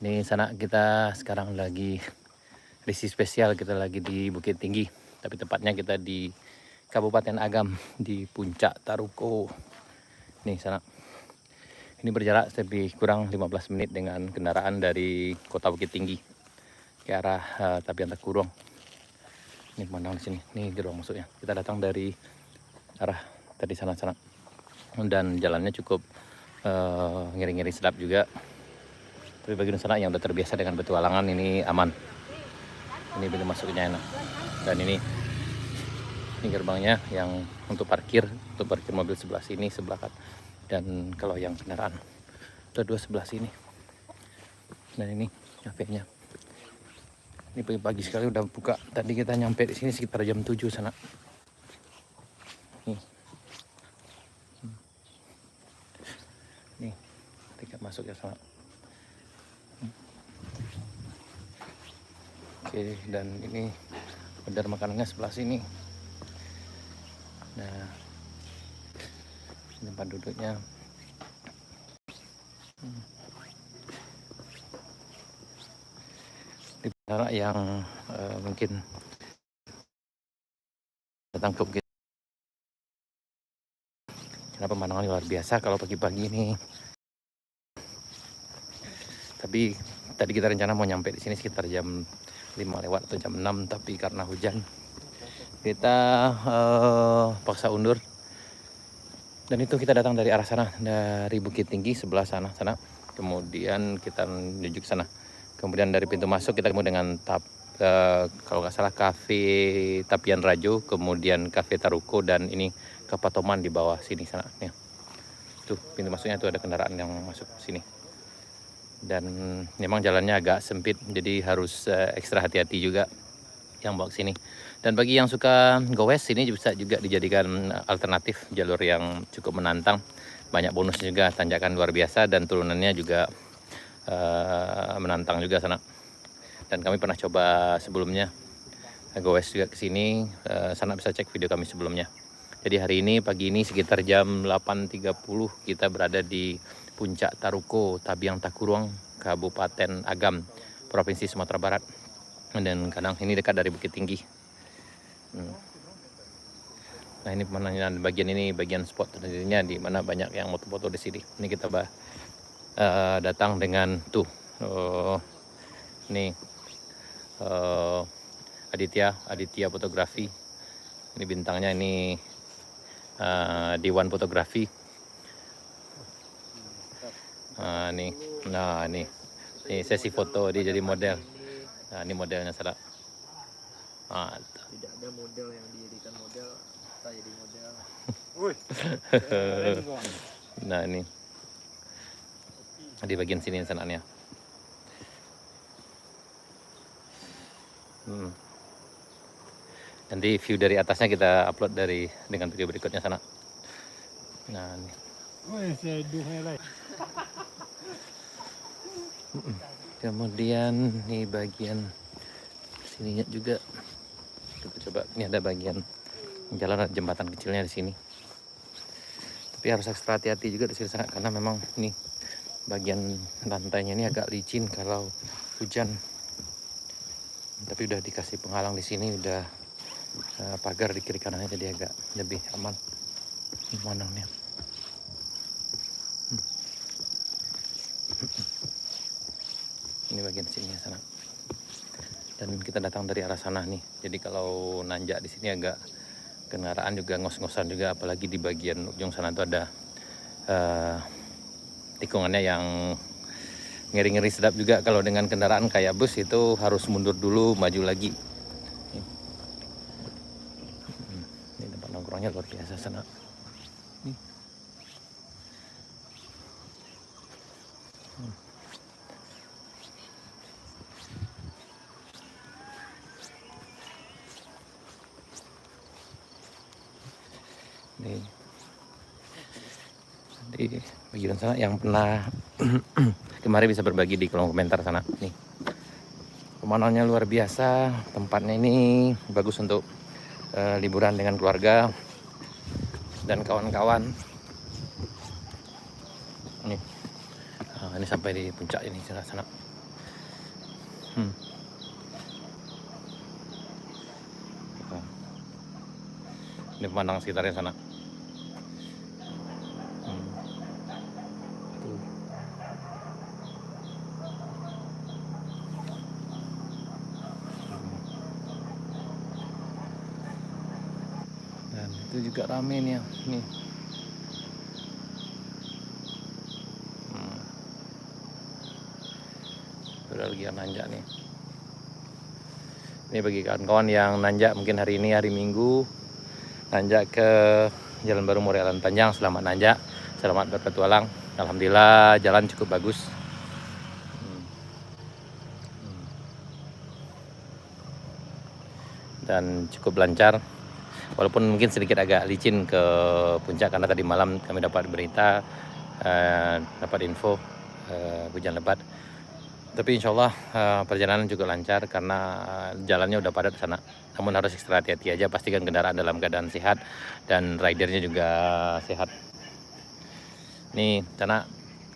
Di sana kita sekarang lagi risi spesial, kita lagi di Bukit Tinggi, tapi tepatnya kita di Kabupaten Agam di Puncak Taruko. Nih sana. Ini berjarak lebih kurang 15 menit dengan kendaraan dari Kota Bukit Tinggi ke arah Tapian Takurong. Ini pemandangan di sini. Ini gerbang masuknya. Kita datang dari arah tadi sana-sana. Dan jalannya cukup ngeri-ngeri sedap juga. Tapi bagi sana yang udah terbiasa dengan petualangan ini aman. Ini pintu masuknya enak. Dan ini gerbangnya yang untuk parkir mobil sebelah sini, sebelah kan. Dan kalau yang kendaraan ada dua sebelah sini. Dan ini kafenya. Ini pagi-pagi sekali udah buka. Tadi kita nyampe di sini sekitar jam 7 sana. Nih. Nih, tiket masuk ya sana. Oke, dan ini order makanannya sebelah sini. Nah, tempat duduknya. Di sana yang mungkin datang ke Bukit. Karena pemandangan luar biasa kalau pagi-pagi ini. Tapi tadi kita rencana mau nyampe di sini sekitar jam 5 lewat atau jam 6, tapi karena hujan kita paksa undur. Dan itu kita datang dari arah sana, dari Bukit Tinggi sebelah sana. Kemudian kita menuju ke sana. Kemudian dari pintu masuk kita ketemu dengan kalau nggak salah Cafe Tapian Rajo, kemudian Cafe Taruko, dan ini Kapatoman di bawah sini sana. Ya. Tuh pintu masuknya tuh ada kendaraan yang masuk sini. Dan memang jalannya agak sempit, jadi harus ekstra hati-hati juga yang bawa sini. Dan bagi yang suka gowes, ini bisa juga dijadikan alternatif jalur yang cukup menantang. Banyak bonus juga, tanjakan luar biasa, dan turunannya juga menantang juga sana. Dan kami pernah coba sebelumnya gowes juga ke sini. Sana bisa cek video kami sebelumnya. Jadi hari ini pagi ini sekitar jam 8.30 kita berada di Puncak Taruko, Tabiang Takurong, Kabupaten Agam, Provinsi Sumatera Barat. Dan kadang ini dekat dari Bukit Tinggi. Nah ini pemandangan bagian ini, bagian spot terdirinya di mana banyak yang foto-foto di sini. Ini kita datang dengan tuh ini Aditya Fotografi. Ini bintangnya ini Dewan Fotografi. Ini sesi foto dia jadi model. Nah ini modelnya salah. Tidak ada model yang dijadikan model, kita jadi model. Nah ini di bagian sini sananya. Nanti view dari atasnya kita upload dengan video berikutnya sana. Nah ini. Kemudian nih bagian sininya juga kita coba. Ini ada bagian jalan, jembatan kecilnya di sini. Tapi harus ekstra hati-hati juga di sini sana, karena memang nih bagian lantainya ini agak licin kalau hujan. Tapi udah dikasih penghalang di sini, udah pagar di kiri kanannya, jadi agak lebih aman pemandangannya. Ini bagian sini sana. Dan kita datang dari arah sana nih. Jadi kalau nanjak di sini agak kendaraan juga ngos-ngosan juga, apalagi di bagian ujung sana itu ada tikungannya yang ngeri-ngeri sedap juga. Kalau dengan kendaraan kayak bus itu harus mundur dulu, maju lagi. Ini tempat nongkrongnya luar biasa sana. Di bagian sana yang pernah kemarin bisa berbagi di kolom komentar sana. Nih pemandangannya luar biasa, tempatnya ini bagus untuk liburan dengan keluarga dan kawan-kawan. Ini sampai di puncak ini sana. Hmm. Ini pemandangan sekitarnya sana. Hmm. Tuh. Dan itu juga rame nih ya. Nih. Udah lagi yang nanjak nih. Ini bagi kawan-kawan yang nanjak mungkin hari ini hari Minggu, nanjak ke Jalan Baru Morelan Panjang, selamat nanjak, selamat berpetualang. Alhamdulillah jalan cukup bagus. Dan cukup lancar, walaupun mungkin sedikit agak licin ke puncak karena tadi malam kami dapat berita, dapat info hujan lebat. Tapi insya Allah perjalanan juga lancar karena jalannya udah padat sana. Namun harus ekstra hati-hati aja, pastikan kendaraan dalam keadaan sehat dan ridernya juga sehat. Nih sana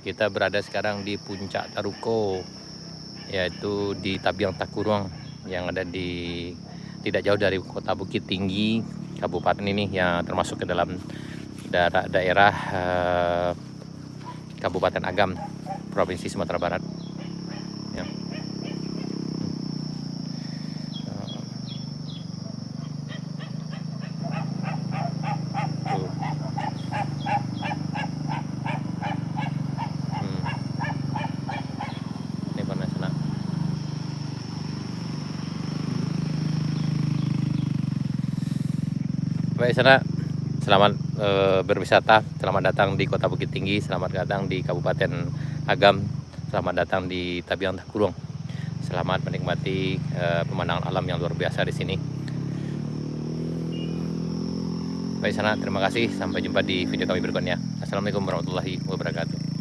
kita berada sekarang di puncak Taruko, yaitu di Tabiang Takurong yang ada di tidak jauh dari kota Bukit Tinggi kabupaten ini, yang termasuk ke dalam daerah Kabupaten Agam, Provinsi Sumatera Barat. Ya. Tuh. Ini panas sana. Baik sana, selamat berwisata, selamat datang di Kota Bukit Tinggi, selamat datang di Kabupaten Agam, selamat datang di Tabiang Takurong. Selamat menikmati pemandangan alam yang luar biasa di sini. Baik sana, terima kasih. Sampai jumpa di video kami berikutnya. Assalamualaikum warahmatullahi wabarakatuh.